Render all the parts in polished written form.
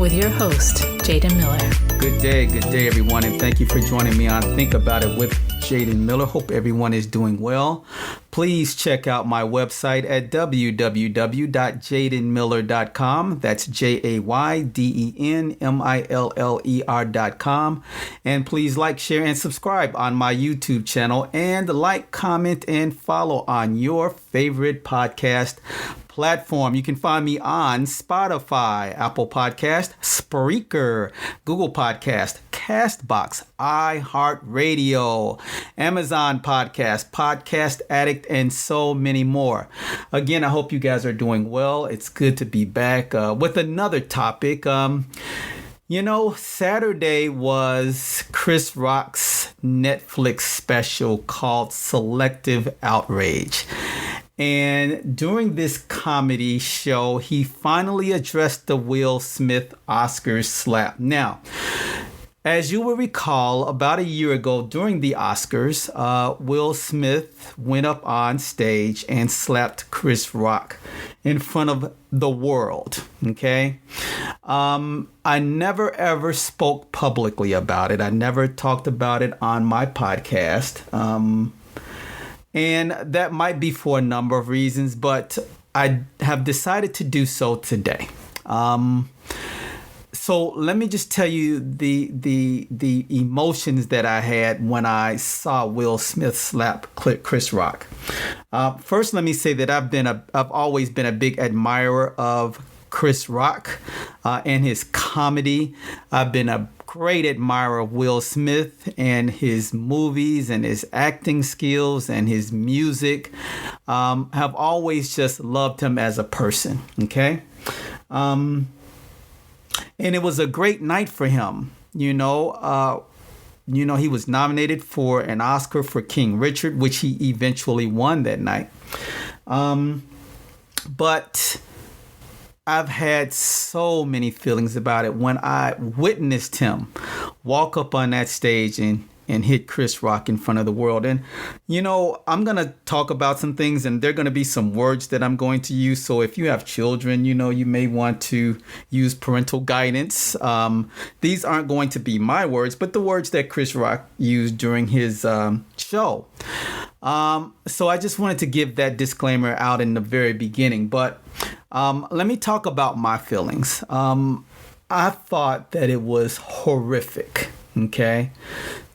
with your host, Jaden Miller. Good day, everyone, and thank you for joining me on Think About It with Jaden Miller. Hope everyone is doing well. Please check out my website at www.jadenmiller.com. That's JAYDENMILLER.com. And please like, share, and subscribe on my YouTube channel, and like, comment, and follow on your favorite podcast platform. You can find me on Spotify, Apple Podcast, Spreaker, Google Podcast, Castbox, iHeartRadio, Amazon Podcast, Podcast Addict, and so many more. Again, I hope you guys are doing well. It's good to be back with another topic. Saturday was Chris Rock's Netflix special called Selective Outrage. And during this comedy show, he finally addressed the Will Smith Oscars slap. Now, as you will recall, about a year ago during the Oscars, Will Smith went up on stage and slapped Chris Rock in front of the world. Okay. I never ever spoke publicly about it. I never talked about it on my podcast. And that might be for a number of reasons, but I have decided to do so today. So let me just tell you the emotions that I had when I saw Will Smith slap Chris Rock. First, let me say that I've always been a big admirer of Chris Rock and his comedy. I've been a great admirer of Will Smith and his movies and his acting skills and his music. Have always just loved him as a person. Okay. And it was a great night for him. He was nominated for an Oscar for King Richard, which he eventually won that night. But I've had so many feelings about it when I witnessed him walk up on that stage and hit Chris Rock in front of the world. And, I'm going to talk about some things, and there are going to be some words that I'm going to use. So if you have children, you may want to use parental guidance. These aren't going to be my words, but the words that Chris Rock used during his show. So I just wanted to give that disclaimer out in the very beginning. But let me talk about my feelings. I thought that it was horrific, okay,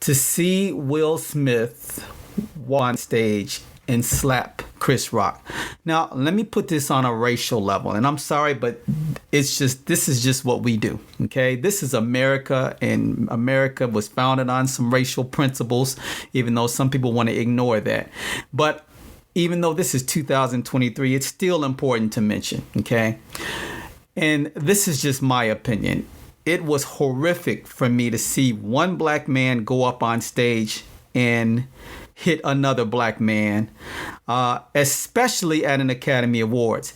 to see Will Smith walk on stage and slap Chris Rock. Now, let me put this on a racial level, and I'm sorry, but this is just what we do, okay? This is America, and America was founded on some racial principles, even though some people want to ignore that. But even though this is 2023, it's still important to mention, okay? And this is just my opinion. It was horrific for me to see one black man go up on stage and hit another black man, especially at an Academy Awards.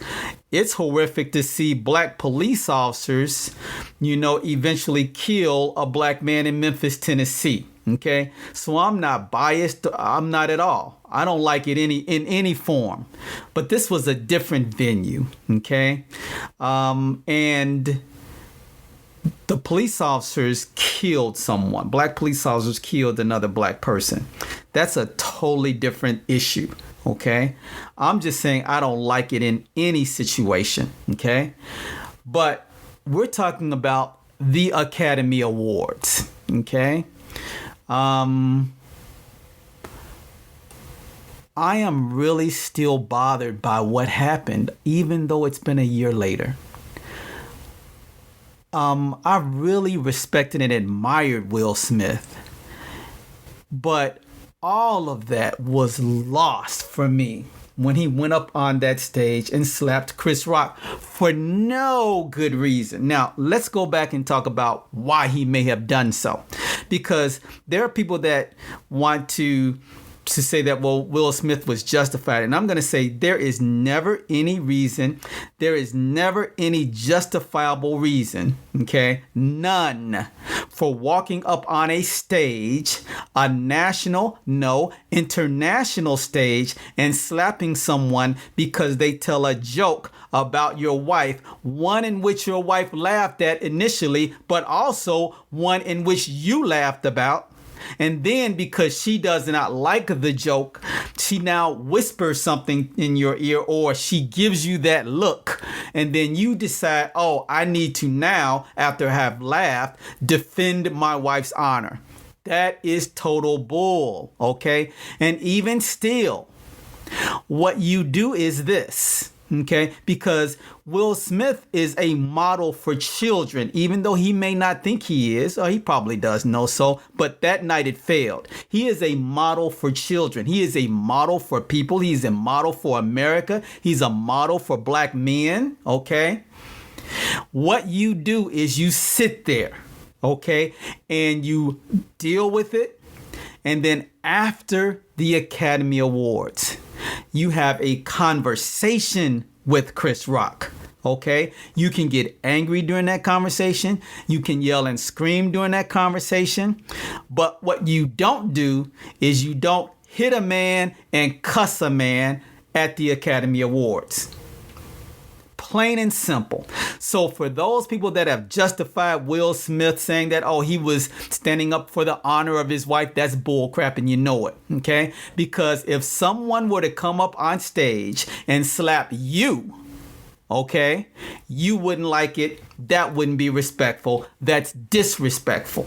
It's horrific to see black police officers, eventually kill a black man in Memphis, Tennessee. Okay, so I'm not biased. I'm not at all. I don't like it in any form. But this was a different venue. Okay, and the police officers killed someone. Black police officers killed another black person. That's a totally different issue. Okay, I'm just saying I don't like it in any situation. Okay, but we're talking about the Academy Awards. Okay. I am really still bothered by what happened, even though it's been a year later. I really respected and admired Will Smith, but all of that was lost for me when he went up on that stage and slapped Chris Rock for no good reason. Now, let's go back and talk about why he may have done so. Because there are people that want to to say that, well, Will Smith was justified. And I'm going to say there is never any reason. There is never any justifiable reason, okay? None, for walking up on a stage, a national, no, international stage, and slapping someone because they tell a joke about your wife, one in which your wife laughed at initially, but also one in which you laughed about. And then because she does not like the joke, she now whispers something in your ear, or she gives you that look. And then you decide, oh, I need to now, after I have laughed, defend my wife's honor. That is total bull, okay? And even still, what you do is this. Okay, because Will Smith is a model for children, even though he may not think he is, or he probably does know so, but that night it failed. He is a model for children. He is a model for people. He's a model for America. He's a model for black men. Okay, what you do is you sit there, okay, and you deal with it. And then after the Academy Awards, you have a conversation with Chris Rock, okay? You can get angry during that conversation. You can yell and scream during that conversation. But what you don't do is you don't hit a man and cuss a man at the Academy Awards. Plain and simple. So for those people that have justified Will Smith saying that, oh, he was standing up for the honor of his wife, that's bull crap, and you know it, okay? Because if someone were to come up on stage and slap you, okay, you wouldn't like it. That wouldn't be respectful. That's disrespectful.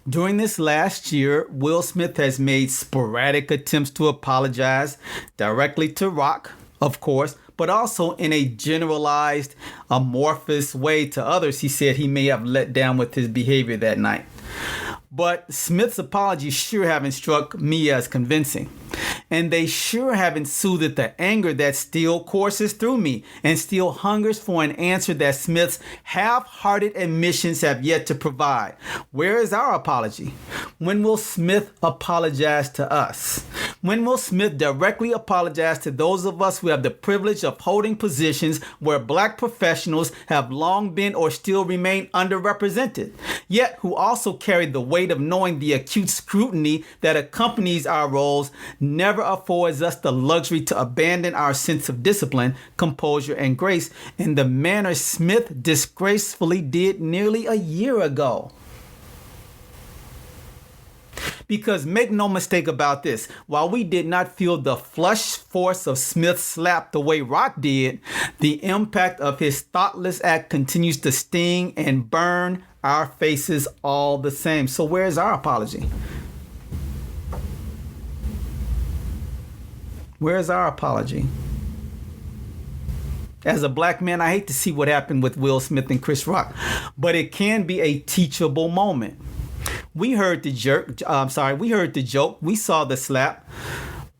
During this last year, Will Smith has made sporadic attempts to apologize directly to Rock, of course, but also in a generalized, amorphous way to others he said he may have let down with his behavior that night. But Smith's apologies sure haven't struck me as convincing. And they sure haven't soothed the anger that still courses through me and still hungers for an answer that Smith's half-hearted admissions have yet to provide. Where is our apology? When will Smith apologize to us? When will Smith directly apologize to those of us who have the privilege of holding positions where black professionals have long been or still remain underrepresented, yet who also carry the weight of knowing the acute scrutiny that accompanies our roles never affords us the luxury to abandon our sense of discipline, composure, and grace in the manner Smith disgracefully did nearly a year ago? Because make no mistake about this, while we did not feel the flush force of Smith's slap the way Rock did, the impact of his thoughtless act continues to sting and burn our faces all the same. So where is our apology? Where is our apology? As a black man, I hate to see what happened with Will Smith and Chris Rock, but it can be a teachable moment. We heard the joke, we saw the slap,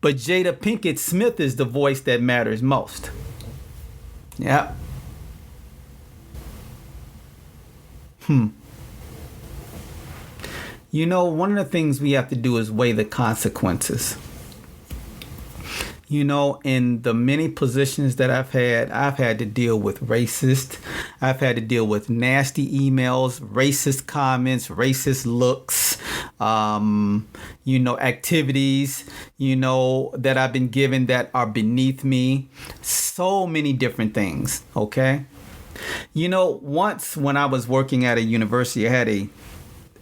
but Jada Pinkett Smith is the voice that matters most. Yeah. You know, one of the things we have to do is weigh the consequences. You know, in the many positions that I've had to deal with racist. I've had to deal with nasty emails, racist comments, racist looks, activities, that I've been given that are beneath me. So many different things, okay? Once when I was working at a university, I had a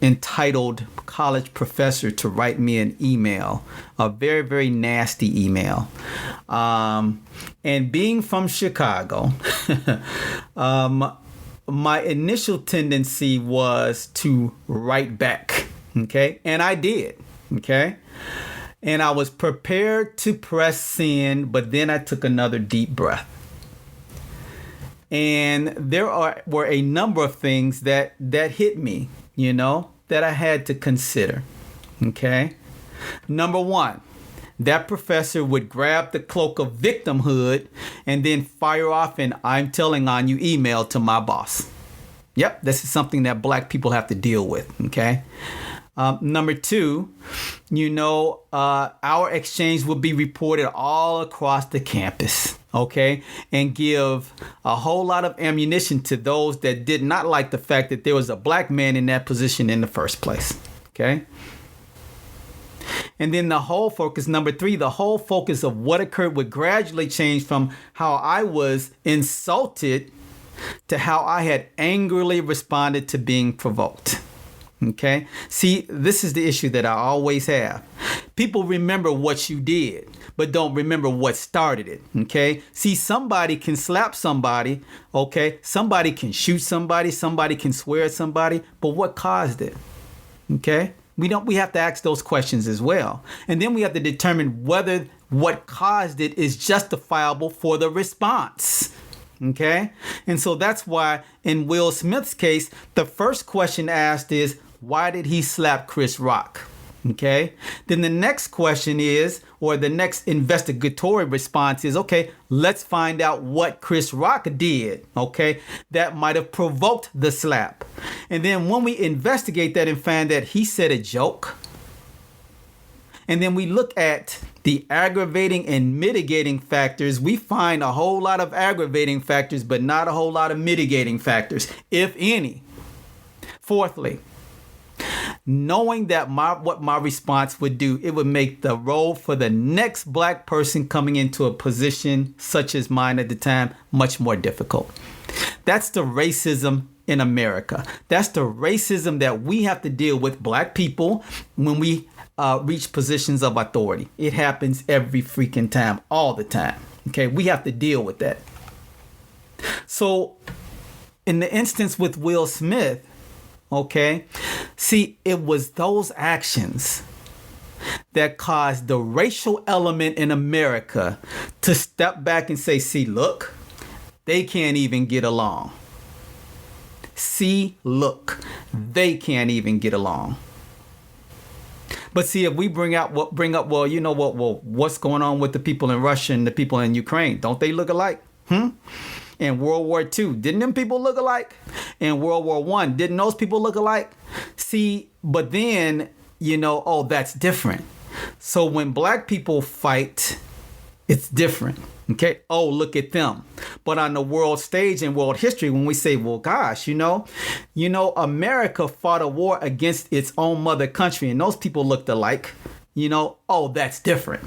entitled college professor to write me an email, a very, very nasty email. And being from Chicago, my initial tendency was to write back, okay? And I did, okay? And I was prepared to press send, but then I took another deep breath. And there were a number of things that hit me, that I had to consider. Okay. Number one, that professor would grab the cloak of victimhood and then fire off an "I'm telling on you" email to my boss. Yep, this is something that black people have to deal with, okay? Number two, our exchange will be reported all across the campus, okay? And give a whole lot of ammunition to those that did not like the fact that there was a black man in that position in the first place, okay? And then number three, the whole focus of what occurred would gradually change from how I was insulted to how I had angrily responded to being provoked. Okay. See, this is the issue that I always have. People remember what you did, but don't remember what started it. Okay. See, somebody can slap somebody. Okay. Somebody can shoot somebody. Somebody can swear at somebody. But what caused it? Okay. We have to ask those questions as well. And then we have to determine whether what caused it is justifiable for the response. Okay. And so that's why in Will Smith's case, the first question asked is, why did he slap Chris Rock? Okay. Then the next question is, or the next investigatory response is, okay, let's find out what Chris Rock did. Okay. That might have provoked the slap. And then when we investigate that and find that he said a joke, and then we look at the aggravating and mitigating factors, we find a whole lot of aggravating factors, but not a whole lot of mitigating factors, if any. Fourthly, knowing that what my response would do, it would make the role for the next black person coming into a position such as mine at the time much more difficult. That's the racism in America. That's the racism that we have to deal with, black people, when we reach positions of authority. It happens every freaking time, all the time. Okay, we have to deal with that. So in the instance with Will Smith, okay, see, it was those actions that caused the racial element in America to step back and say, see, look, they can't even get along. See, look, they can't even get along. But see, if we bring up, well, you know what? Well, what's going on with the people in Russia and the people in Ukraine? Don't they look alike? In World War II, didn't them people look alike? In World War I, didn't those people look alike? See, but then, oh, that's different. So when black people fight, it's different. Okay. Oh, look at them. But on the world stage in world history, when we say, well, gosh, America fought a war against its own mother country and those people looked alike, oh, that's different.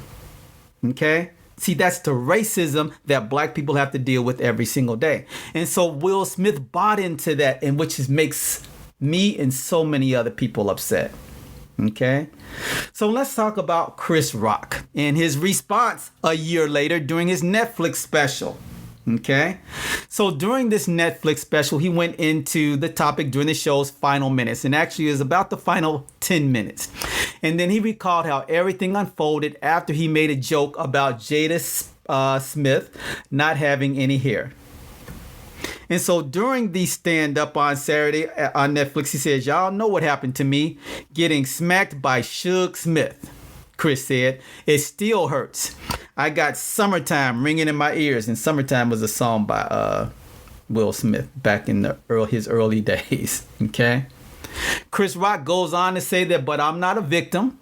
Okay. See, that's the racism that black people have to deal with every single day. And so Will Smith bought into that, and which makes me and so many other people upset. Okay, so let's talk about Chris Rock and his response a year later during his Netflix special. Okay, so during this Netflix special, he went into the topic during the show's final minutes, and actually it was about the final 10 minutes. And then he recalled how everything unfolded after he made a joke about Jada Smith not having any hair. And so during the stand-up on Saturday on Netflix, he says, y'all know what happened to me getting smacked by Suge Smith. Chris said, it still hurts. I got Summertime ringing in my ears. And Summertime was a song by Will Smith back in his early days. Okay. Chris Rock goes on to say that, but I'm not a victim.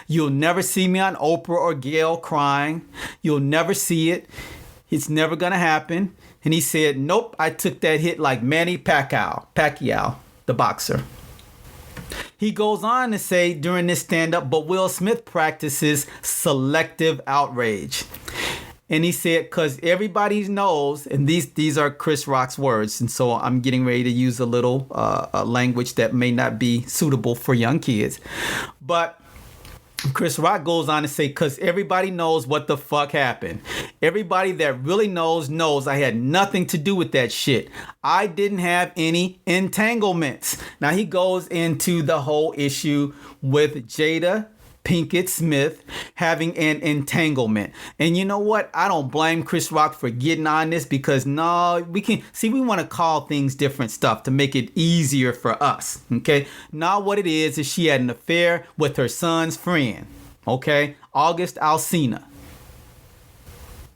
You'll never see me on Oprah or Gayle crying. You'll never see it. It's never going to happen. And he said, nope, I took that hit like Manny Pacquiao, the boxer. He goes on to say during this stand-up, but Will Smith practices selective outrage. And he said, because everybody knows, and these are Chris Rock's words, and so I'm getting ready to use a little language that may not be suitable for young kids. But Chris Rock goes on to say, because everybody knows what the fuck happened. Everybody that really knows I had nothing to do with that shit. I didn't have any entanglements. Now he goes into the whole issue with Jada Pinkett Smith having an entanglement. And you know what? I don't blame Chris Rock for getting on this because we want to call things different stuff to make it easier for us. Okay. Now what it is she had an affair with her son's friend. Okay. August Alsina.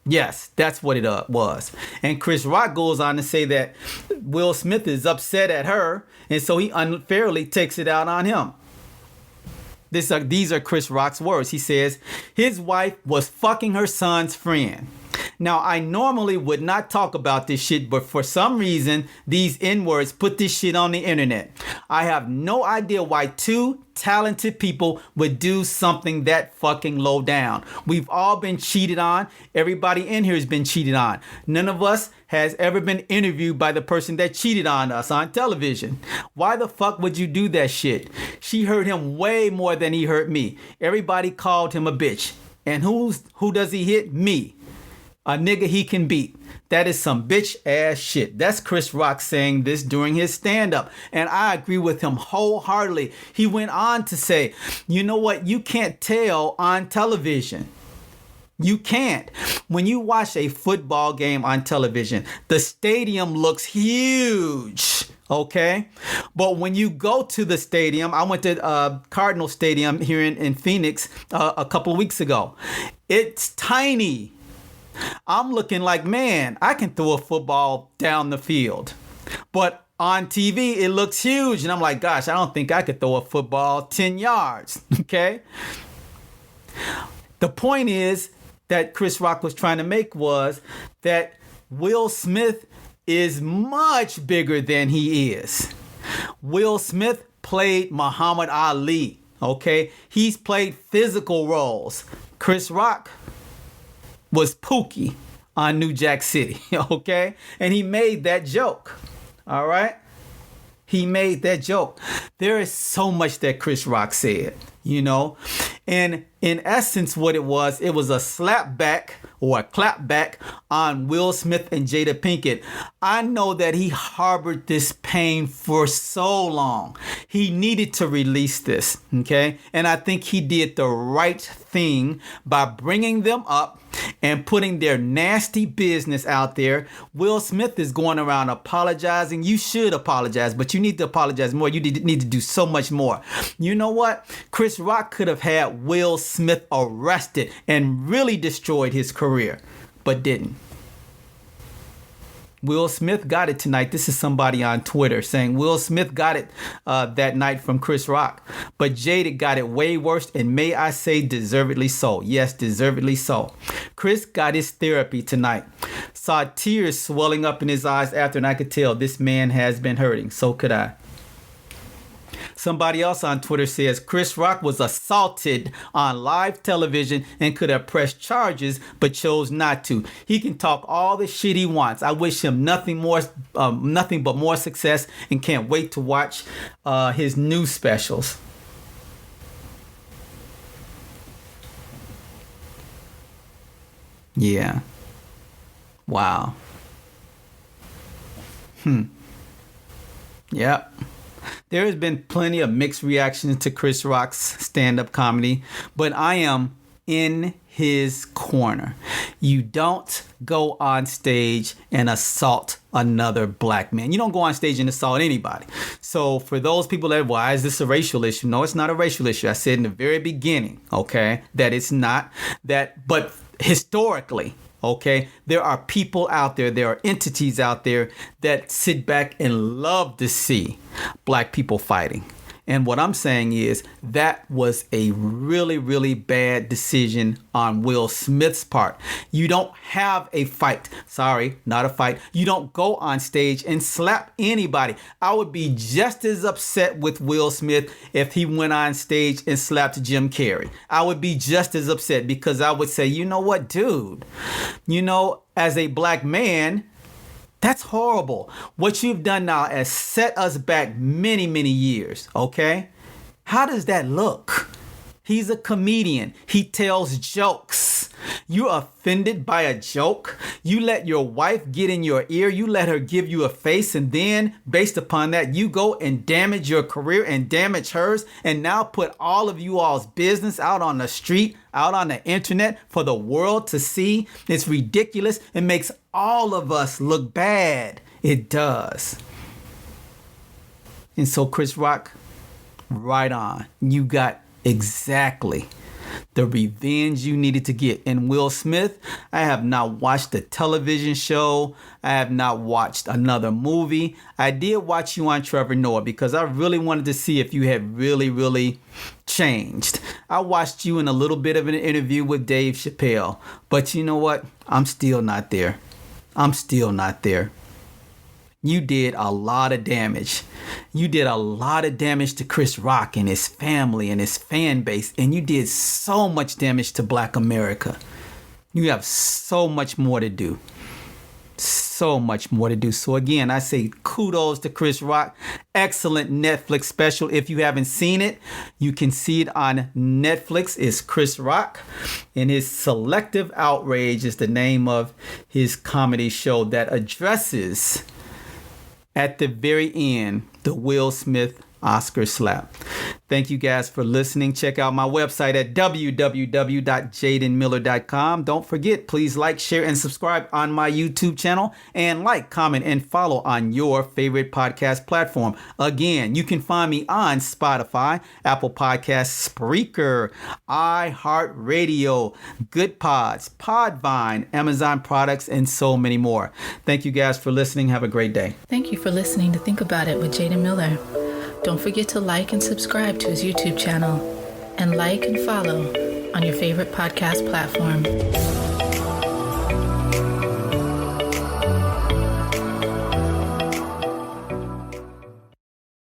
Yes, that's what it was. And Chris Rock goes on to say that Will Smith is upset at her, and so he unfairly takes it out on him. These are Chris Rock's words. He says, his wife was fucking her son's friend. Now, I normally would not talk about this shit, but for some reason, these N-words put this shit on the internet. I have no idea why two talented people would do something that fucking low down. We've all been cheated on. Everybody in here has been cheated on. None of us has ever been interviewed by the person that cheated on us on television. Why the fuck would you do that shit? She hurt him way more than he hurt me. Everybody called him a bitch. And who does he hit? Me. A nigga he can beat. That is some bitch ass shit. That's Chris Rock saying this during his stand-up. And I agree with him wholeheartedly. He went on to say, you know what? You can't tell on television. You can't. When you watch a football game on television, the stadium looks huge. Okay. But when you go to the stadium, I went to Cardinal Stadium here in Phoenix a couple of weeks ago. It's tiny. I'm looking like, man, I can throw a football down the field. But on TV, it looks huge. And I'm like, gosh, I don't think I could throw a football 10 yards. Okay. The point is that Chris Rock was trying to make was that Will Smith is much bigger than he is. Will Smith played Muhammad Ali. Okay. He's played physical roles. Chris Rock was Pookie on New Jack City, okay? And he made that joke, all right? He made that joke. There is so much that Chris Rock said, you know? And in essence, what it was a slap back or a clap back on Will Smith and Jada Pinkett. I know that he harbored this pain for so long. He needed to release this, okay? And I think he did the right thing by bringing them up and putting their nasty business out there. Will Smith is going around apologizing. You should apologize, but you need to apologize more. You need to do so much more. You know what? Chris Rock could have had Will Smith arrested and really destroyed his career, but didn't. Will Smith got it tonight. This is somebody on Twitter saying Will Smith got it that night from Chris Rock. But Jada got it way worse, and may I say deservedly so. Yes, deservedly so. Chris got his therapy tonight. Saw tears swelling up in his eyes after, and I could tell this man has been hurting. So could I. Somebody else on Twitter says Chris Rock was assaulted on live television and could have pressed charges, but chose not to. He can talk all the shit he wants. I wish him nothing but more success, and can't wait to watch his new specials. Yeah. Wow. Yep. There has been plenty of mixed reactions to Chris Rock's stand-up comedy, but I am in his corner. You don't go on stage and assault another black man. You don't go on stage and assault anybody. So for those people that, why is this a racial issue? No, it's not a racial issue. I said in the very beginning, okay, that it's not that, but historically, okay, there are people out there, there are entities out there that sit back and love to see black people fighting. And what I'm saying is that was a really, really bad decision on Will Smith's part. You don't have a fight. Sorry, not a fight. You don't go on stage and slap anybody. I would be just as upset with Will Smith if he went on stage and slapped Jim Carrey. I would be just as upset, because I would say, you know what, dude? You know, as a black man, that's horrible. What you've done now has set us back many, many years, okay? How does that look? He's a comedian. He tells jokes. You're offended by a joke. You let your wife get in your ear. You let her give you a face. And then based upon that, you go and damage your career and damage hers. And now put all of you all's business out on the street, out on the internet for the world to see. It's ridiculous. It makes all of us look bad. It does. And so Chris Rock, right on. You got exactly the revenge you needed to get. And Will Smith, I have not watched a television show. I have not watched another movie. I did watch you on Trevor Noah because I really wanted to see if you had really changed. I watched you in a little bit of an interview with Dave Chappelle. But you know what? I'm still not there. I'm still not there. You did a lot of damage. You did a lot of damage to Chris Rock and his family and his fan base. And you did so much damage to Black America. You have so much more to do. So much more to do. So again, I say kudos to Chris Rock. Excellent Netflix special. If you haven't seen it, you can see it on Netflix. It's Chris Rock, and his Selective Outrage is the name of his comedy show that addresses at the very end the Will Smith Oscar slap. Thank you guys for listening. Check out my website at www.jadenmiller.com. Don't forget, please like, share, and subscribe on my YouTube channel, and like, comment, and follow on your favorite podcast platform. Again, you can find me on Spotify, Apple Podcasts, Spreaker, iHeartRadio, Good Pods, Podvine, Amazon products, and so many more. Thank you guys for listening. Have a great day. Thank you for listening to Think About It with Jaden Miller. Don't forget to like and subscribe to his YouTube channel, and like and follow on your favorite podcast platform.